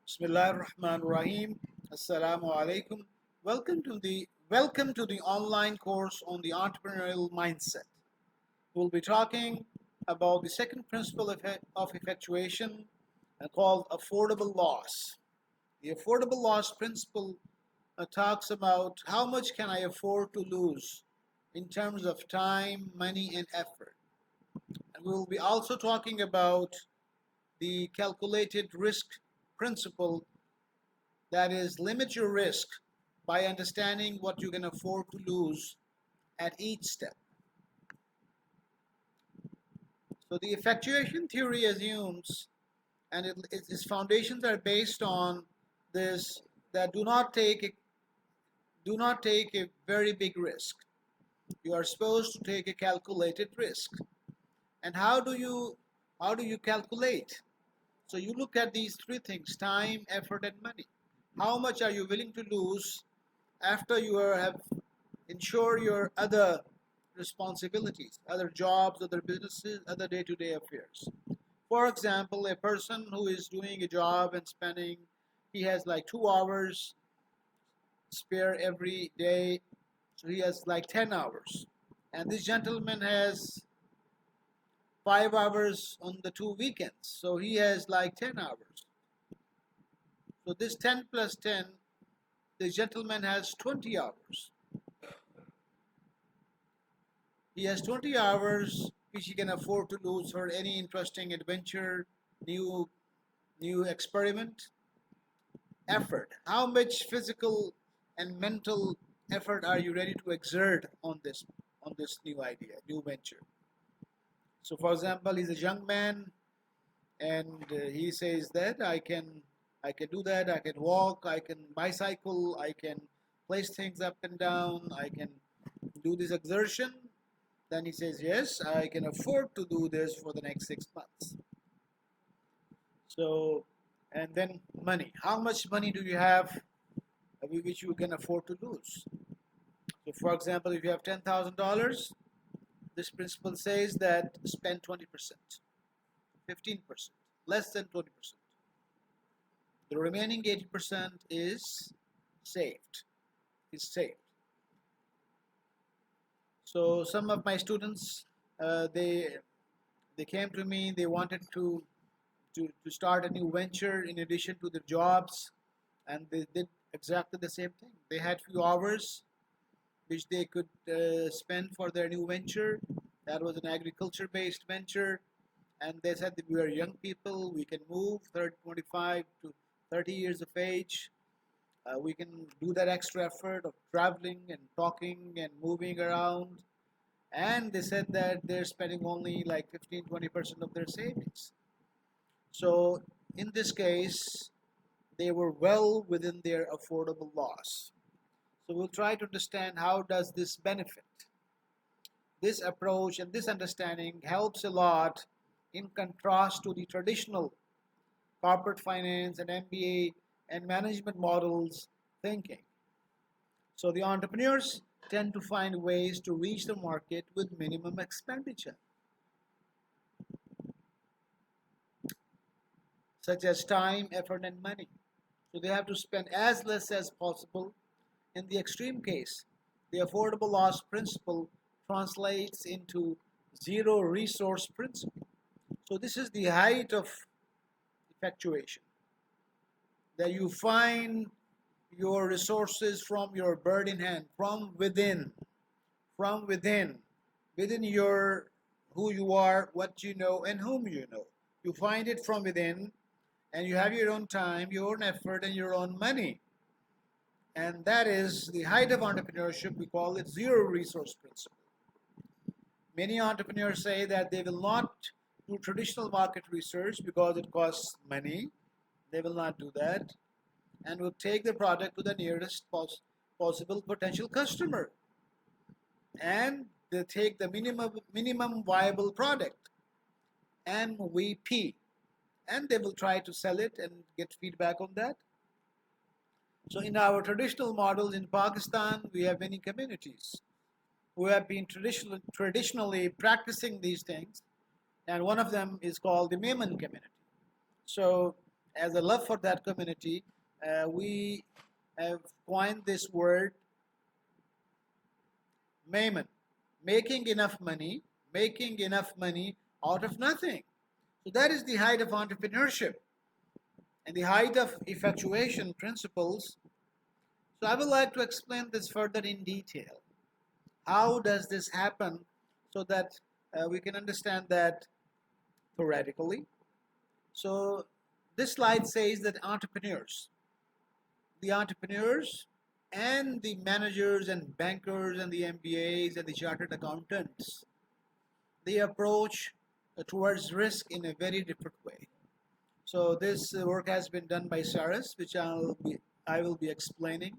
Bismillahirrahmanirrahim. Assalamu alaikum. Welcome to the online course on the entrepreneurial mindset. We'll be talking about the second principle of effectuation called affordable loss. The affordable loss principle talks about how much can I afford to lose in terms of time, money, and effort. And we'll be also talking about the calculated risk principle, that is, limit your risk by understanding what you can afford to lose at each step. So the effectuation theory assumes, and its foundations are based on this, that do not take a very big risk. You are supposed to take a calculated risk. And how do you calculate? So you look at these three things: time, effort, and money. How much are you willing to lose after you have ensured your other responsibilities, other jobs, other businesses, other day-to-day affairs? For example, a person who is doing a job and he has like 2 hours spare every day, so he has like 10 hours. And this gentleman has 5 hours on the 2 weekends, so he has like 10 hours. So this 10 plus 10, the gentleman has 20 hours. He has 20 hours which he can afford to lose for any interesting adventure, new new experiment. Effort. How much physical and mental effort are you ready to exert on this new idea, new venture? So for example, he's a young man and he says that I can do that, I can walk, I can bicycle, I can place things up and down, I can do this exertion. Then he says, yes, I can afford to do this for the next 6 months. So, and then money. How much money do you have which you can afford to lose? So, for example, if you have $10,000, this principle says that spend 20%, 15%, less than 20%. The remaining 80% is saved. So some of my students, they came to me. They wanted to start a new venture in addition to their jobs, and they did exactly the same thing. They had few hours which they could spend for their new venture. That was an agriculture-based venture, and they said that we are young people. We can move 25 to 30 years of age. We can do that extra effort of traveling and talking and moving around. And they said that they're spending only like 15-20% of their savings. So in this case, they were well within their affordable loss. So we'll try to understand how does this benefit. This approach and this understanding helps a lot in contrast to the traditional corporate finance and MBA and management models thinking. So the entrepreneurs tend to find ways to reach the market with minimum expenditure, such as time, effort, and money. So they have to spend as less as possible. In the extreme case, the affordable loss principle translates into zero resource principle. So this is the height of effectuation, that you find your resources from your bird in hand, within your who you are, what you know, and whom you know. You find it from within, and you have your own time, your own effort, and your own money. And that is the height of entrepreneurship. We call it zero resource principle. Many entrepreneurs say that they will not do traditional market research because it costs money. They will not do that, and will take the product to the nearest possible potential customer. And they take the minimum viable product, MVP, and they will try to sell it and get feedback on that. So in our traditional models in Pakistan, we have many communities who have been traditionally practicing these things, and one of them is called the Memon community. So, as a love for that community, we have coined this word Maimon, making enough money out of nothing. So that is the height of entrepreneurship and the height of effectuation principles. So I would like to explain this further in detail. How does this happen so that we can understand that theoretically? So this slide says that the entrepreneurs and the managers and bankers and the MBAs and the chartered accountants, they approach towards risk in a very different way. So this work has been done by Saras, which I will be explaining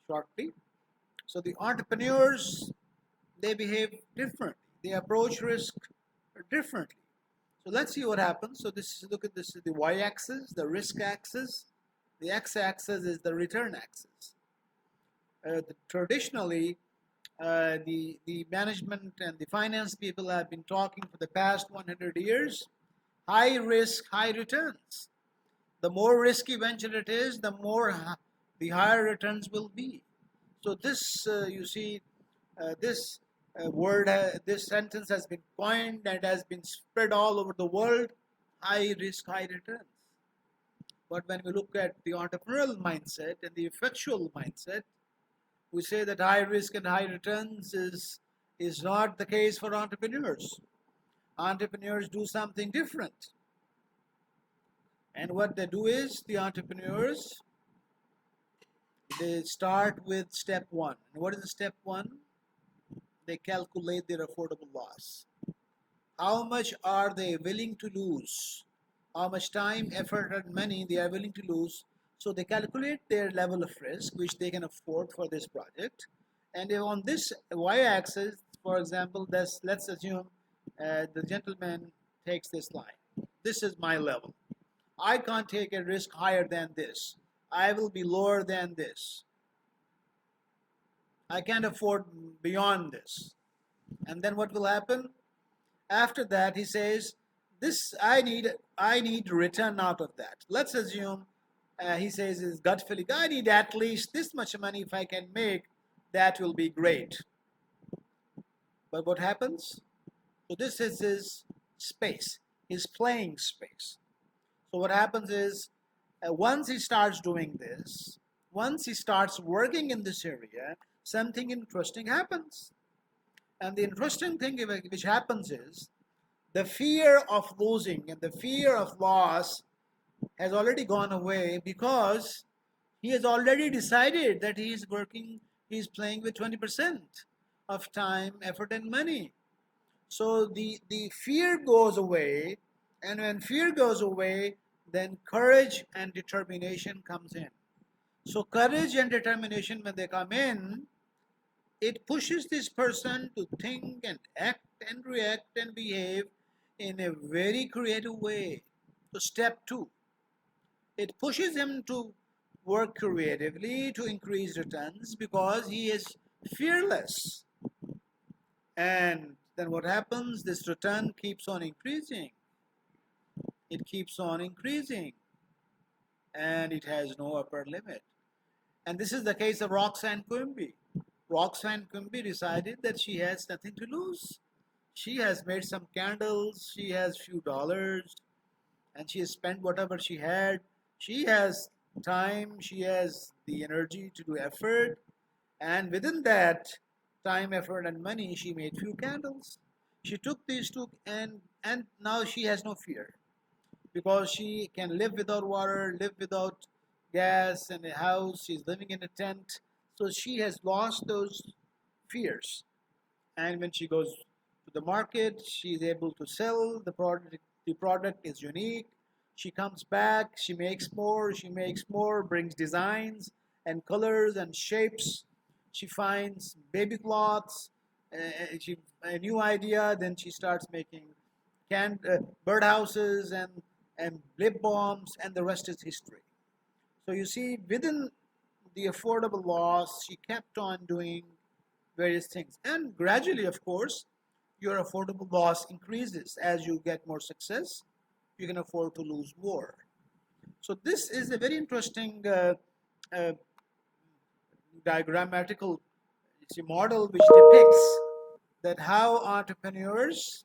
shortly. So the entrepreneurs, they behave differently. They approach risk differently. So let's see what happens. So look at this is the y-axis, the risk axis. The x-axis is the return axis. Traditionally, the management and the finance people have been talking for the past 100 years, high risk, high returns. The more risky venture it is, the higher returns will be. So this, you see, this this sentence has been coined and has been spread all over the world, high risk, high returns. But when we look at the entrepreneurial mindset and the effectual mindset, we say that high risk and high returns is not the case for entrepreneurs. Entrepreneurs do something different. And what they do is the entrepreneurs, they start with step one. And what is the step one? They calculate their affordable loss. How much are they willing to lose? How much time, effort, and money they are willing to lose? So they calculate their level of risk, which they can afford for this project. And if on this y-axis, for example, let's assume the gentleman takes this line. This is my level. I can't take a risk higher than this. I will be lower than this. I can't afford beyond this. And then what will happen? After that, he says, "This I need return out of that." Let's assume he says his gut feeling, "I need at least this much money. If I can make, that will be great." But what happens? So this is his space, his playing space. So what happens is, once he starts doing this, once he starts working in this area, something interesting happens. And the interesting thing which happens is, the fear of losing and the fear of loss has already gone away, because he has already decided that he's playing with 20% of time, effort, and money. So the fear goes away, and when fear goes away, then courage and determination comes in. So courage and determination, when they come in, it pushes this person to think and act and react and behave in a very creative way. So step two, it pushes him to work creatively to increase returns because he is fearless. And then what happens? This return keeps on increasing. It keeps on increasing. And it has no upper limit. And this is the case of Roxanne Quimby. Roxanne Quimby decided that she has nothing to lose. She has made some candles, she has few dollars, and she has spent whatever she had. She has time, she has the energy to do effort, and within that time, effort, and money, she made few candles. She took these two, and now she has no fear, because she can live without water, live without gas and a house. She's living in a tent, so she has lost those fears. And when she goes to the market, she's able to sell the product. The product is unique. She comes back, she makes more, brings designs and colors and shapes. She finds baby cloths, a new idea. Then she starts making birdhouses and lip balms, and the rest is history. So you see, within the affordable loss, she kept on doing various things. And gradually, of course, your affordable loss increases as you get more success. You can afford to lose more. So this is a very interesting uh, diagrammatical model which depicts that how entrepreneurs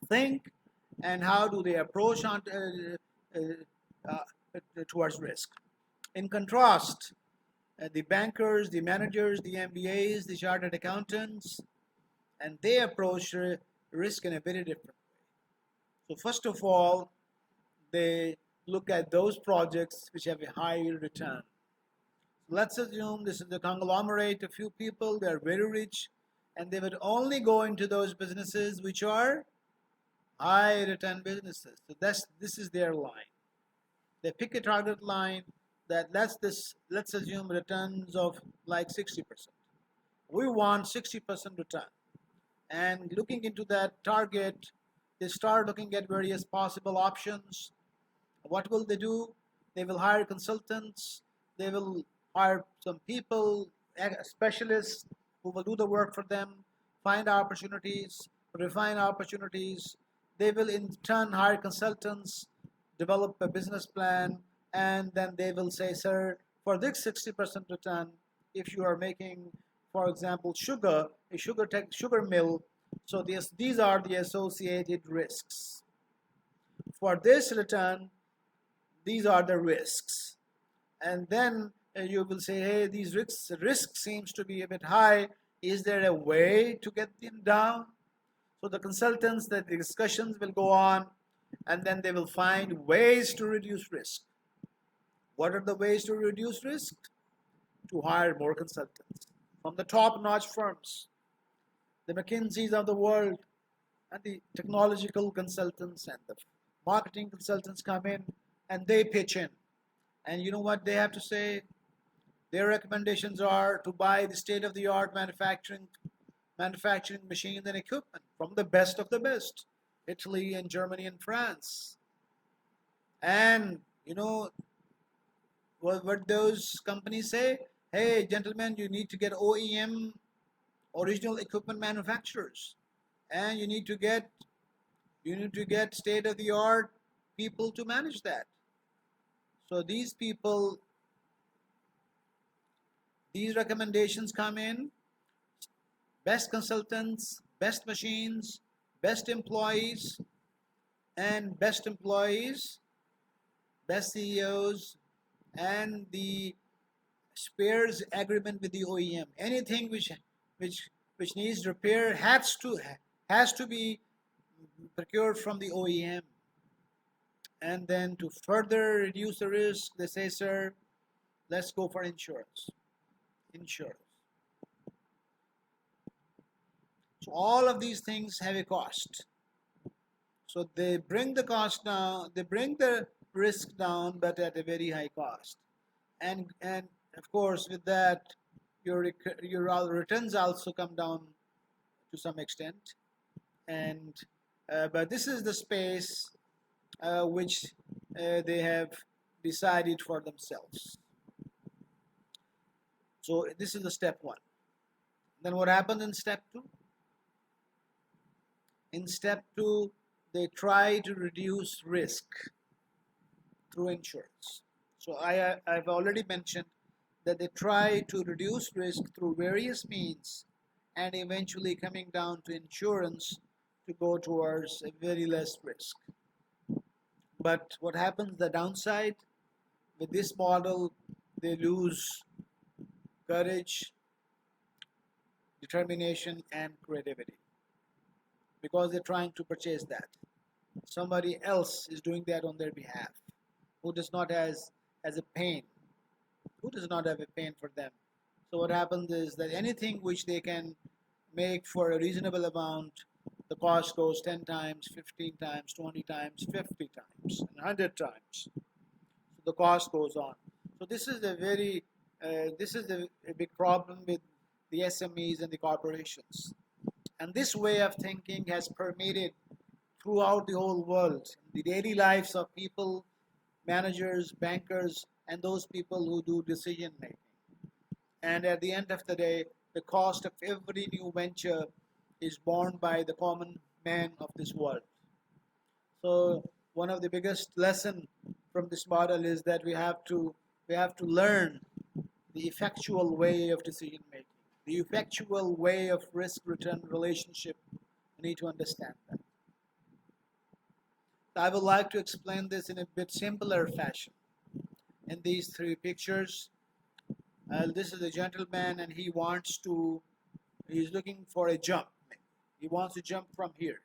think and how do they approach towards risk. In contrast, the bankers, the managers, the MBAs, the chartered accountants, and they approach risk in a very different way. So first of all, they look at those projects which have a high return. Let's assume this is a conglomerate, a few people, they're very rich, and they would only go into those businesses which are high return businesses. So this is their line. They pick a target line that let's assume returns of like 60%. We want 60% return. And looking into that target, they start looking at various possible options. What will they do? They will hire consultants. They will hire some people, specialists who will do the work for them, find opportunities, refine opportunities. They will in turn hire consultants, develop a business plan, and then they will say, sir, for this 60% return, if you are making, for example, sugar, a sugar mill, so these are the associated risks. For this return, these are the risks. And then you will say, hey, these risk seems to be a bit high. Is there a way to get them down? So the consultants, the discussions will go on, and then they will find ways to reduce risk. What are the ways to reduce risk? To hire more consultants from the top-notch firms, the McKinseys of the world, and the technological consultants and the marketing consultants come in and they pitch in. And you know what they have to say? Their recommendations are to buy the state-of-the-art manufacturing machines and equipment from the best of the best, Italy and Germany and France. And you know what those companies say? Hey, gentlemen, you need to get OEM, original equipment manufacturers, and you need to get state-of-the-art people to manage that. So these recommendations come in: best consultants, best machines, best employees, and best CEOs, and the spares agreement with the OEM. Anything which needs repair has to be procured from the OEM. And then to further reduce the risk, they say, sir, let's go for insurance. So all of these things have a cost. So they bring the cost down, they bring the risk down, but at a very high cost. And of course, with that, your returns also come down to some extent. And but this is the space which they have decided for themselves. So this is the step one. Then what happens in step two? In step two, they try to reduce risk through insurance. So I've already mentioned that they try to reduce risk through various means and eventually coming down to insurance to go towards a very less risk. But what happens, the downside, with this model, they lose courage, determination, and creativity because they're trying to purchase that. Somebody else is doing that on their behalf who does not has a pain, who does not have a pain for them. So what happens is that anything which they can make for a reasonable amount, the cost goes 10 times, 15 times, 20 times, 50 times, and 100 times. So the cost goes on. So this is a big problem with the SMEs and the corporations. And this way of thinking has permeated throughout the whole world, the daily lives of people, managers, bankers, and those people who do decision making. And at the end of the day, the cost of every new venture is borne by the common man of this world. So one of the biggest lesson from this model is that we have to learn the effectual way of decision making, the effectual way of risk return relationship. We need to understand that. I would like to explain this in a bit simpler fashion. In these three pictures, this is a gentleman and he's looking for a jump. He wants to jump from here,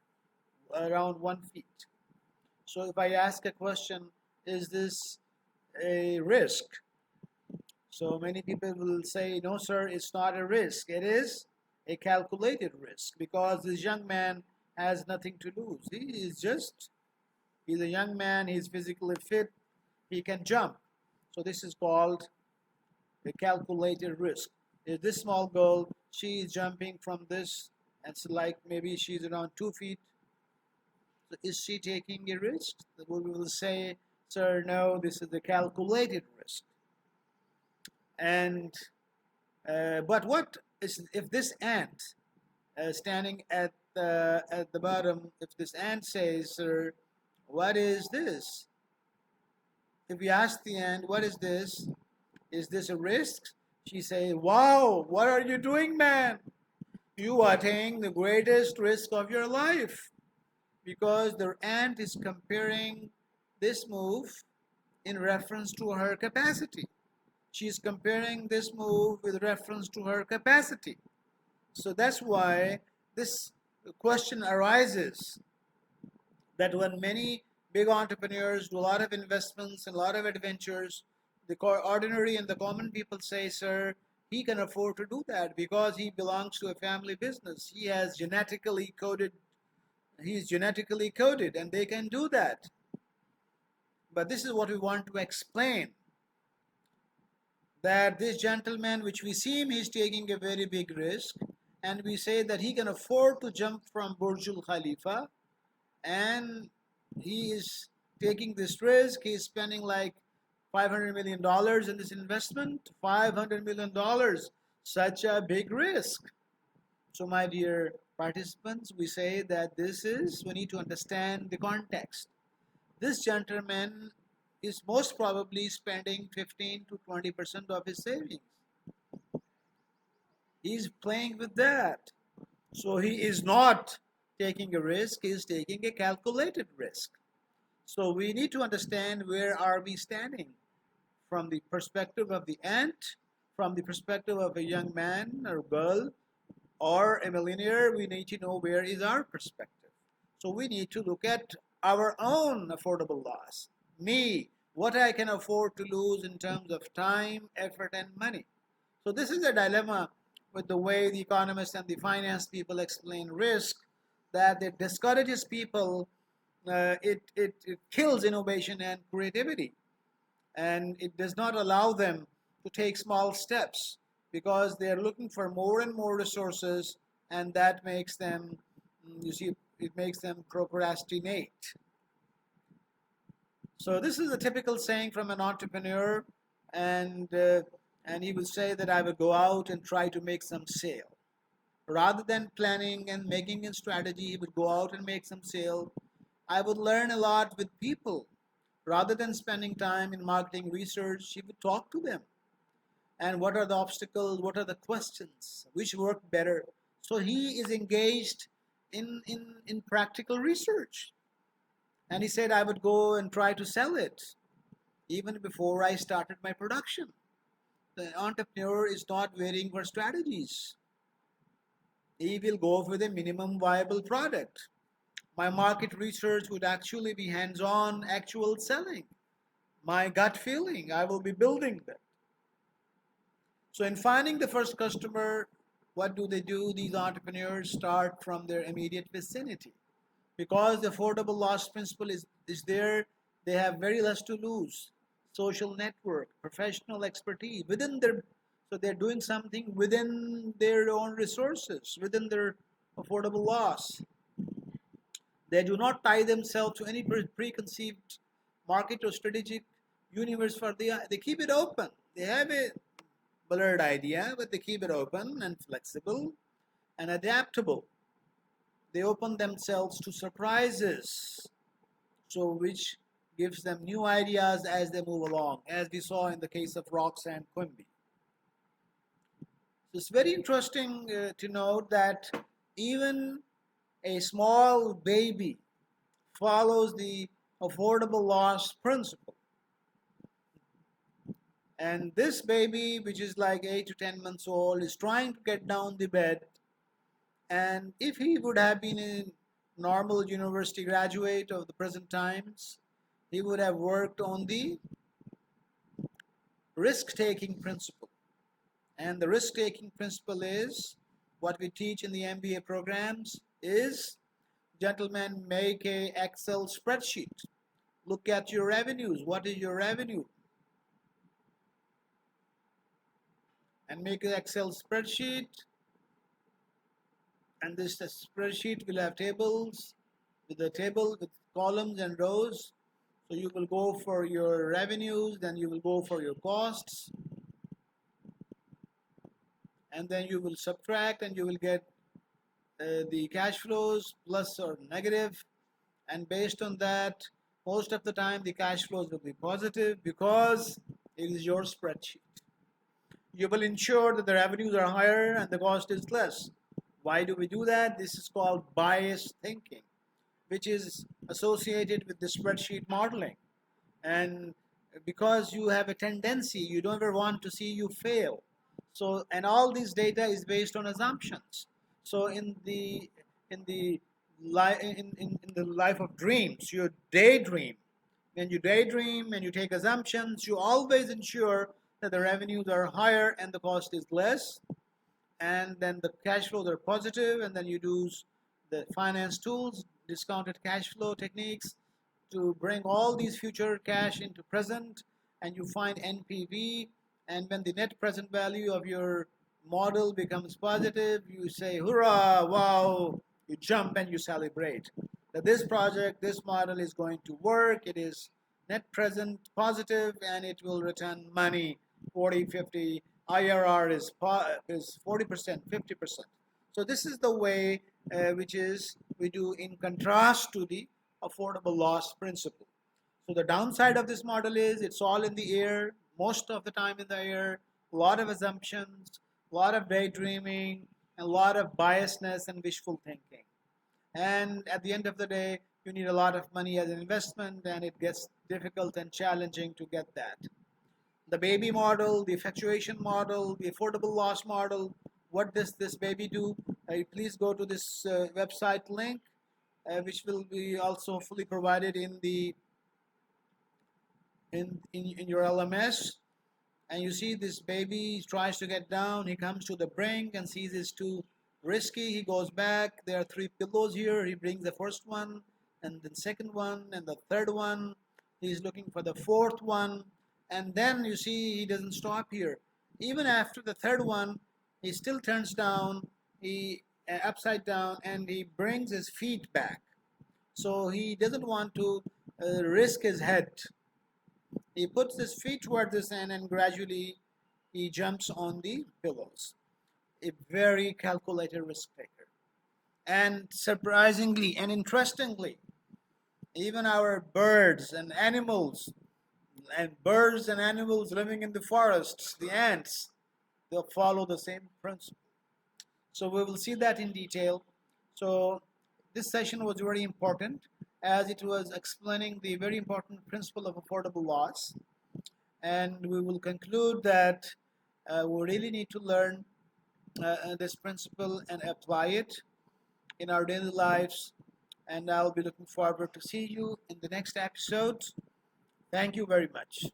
around 1 feet. So if I ask a question, is this a risk? So many people will say, no, sir, it's not a risk. It is a calculated risk because this young man has nothing to lose. He's a young man, he's physically fit, he can jump. So this is called a calculated risk. Is this small girl, she is jumping from this, and it's like maybe she's around 2 feet. So is she taking a risk? We will say, sir, no, this is a calculated risk. And but what is if this ant standing at the bottom? If this ant says, "Sir, what is this?" If we ask the ant, "What is this? Is this a risk?" She says, "Wow, what are you doing, man? You are taking the greatest risk of your life." Because the ant is comparing this move in reference to her capacity. She is comparing this move with reference to her capacity. So that's why this question arises that when many big entrepreneurs do a lot of investments and a lot of adventures, the ordinary and the common people say, sir, he can afford to do that because he belongs to a family business. He's genetically coded and they can do that. But this is what we want to explain, that this gentleman, which we see him, he's taking a very big risk, and we say that he can afford to jump from Burj Al Khalifa, and he is taking this risk. He's spending like $500 million in this investment. $500 million, such a big risk. So my dear participants, we say that we need to understand the context. This gentleman is most probably spending 15 to 20% of his savings. He's playing with that. So he is not taking a risk, he is taking a calculated risk. So we need to understand where are we standing from the perspective of the ant, from the perspective of a young man or girl or a millionaire. We need to know where is our perspective. So we need to look at our own affordable loss. Me, what I can afford to lose in terms of time, effort, and money. So this is a dilemma with the way the economists and the finance people explain risk, that it discourages people, it kills innovation and creativity, and it does not allow them to take small steps because they are looking for more and more resources, and that makes them, it makes them procrastinate. So this is a typical saying from an entrepreneur, and he would say that I would go out and try to make some sale. Rather than planning and making a strategy, he would go out and make some sale. I would learn a lot with people. Rather than spending time in marketing research, he would talk to them. And what are the obstacles? What are the questions? Which work better? So he is engaged in practical research. And he said I would go and try to sell it even before I started my production. The entrepreneur is not waiting for strategies. He will go for the minimum viable product. My market research would actually be hands-on, actual selling. My gut feeling, I will be building that. So in finding the first customer, what do? These entrepreneurs start from their immediate vicinity. Because the affordable loss principle is there, they have very less to lose. Social network, professional expertise within their, so they're doing something within their own resources, within their affordable loss. They do not tie themselves to any preconceived market or strategic universe they keep it open. They have a blurred idea, but they keep it open and flexible and adaptable. They open themselves to surprises, so which gives them new ideas as they move along, as we saw in the case of Roxanne Quimby. So it's very interesting to note that even a small baby follows the affordable loss principle. And this baby, which is like 8 to 10 months old, is trying to get down the bed. And if he would have been a normal university graduate of the present times, he would have worked on the risk-taking principle. And the risk-taking principle is what we teach in the MBA programs is, gentlemen, make a Excel spreadsheet. Look at your revenues. What is your revenue? And make an Excel spreadsheet. And this spreadsheet will have tables with columns and rows. So you will go for your revenues, then you will go for your costs, and then you will subtract and you will get the cash flows plus or negative. And based on that, most of the time the cash flows will be positive because it is your spreadsheet. You will ensure that the revenues are higher and the cost is less. Why do we do that? This is called bias thinking, which is associated with the spreadsheet modeling. And because you have a tendency, you don't ever want to see you fail. So, and all this data is based on assumptions. So in the life of dreams, you daydream. When you daydream and you take assumptions, you always ensure that the revenues are higher and the cost is less, and then the cash flows are positive, and then you use the finance tools, discounted cash flow techniques, to bring all these future cash into present, and you find NPV. And when the net present value of your model becomes positive, you say, hurrah, wow, you jump and you celebrate that this project, this model is going to work. It is net present positive and it will return money 40, 50. IRR is 40%, 50%. So this is the way which is we do in contrast to the affordable loss principle. So the downside of this model is it's all in the air, most of the time in the air, a lot of assumptions, a lot of daydreaming, and a lot of biasness and wishful thinking. And at the end of the day, you need a lot of money as an investment, and it gets difficult and challenging to get that. The baby model, the effectuation model, the affordable loss model, what does this baby do? Please go to this website link, which will be also fully provided in the in your LMS. And you see this baby tries to get down. He comes to the brink and sees it's too risky. He goes back. There are 3 pillows here. He brings the first one and the second one and the third one. He's looking for the fourth one. And then you see he doesn't stop here. Even after the third one, he still turns down, he upside down, and he brings his feet back. So he doesn't want to risk his head. He puts his feet towards the sand and gradually he jumps on the pillows. A very calculated risk taker. And surprisingly and interestingly, even our birds and animals living in the forests, the ants, they'll follow the same principle. So we will see that in detail. So this session was very important as it was explaining the very important principle of affordable loss. And we will conclude that we really need to learn this principle and apply it in our daily lives. And I'll be looking forward to see you in the next episode. Thank you very much.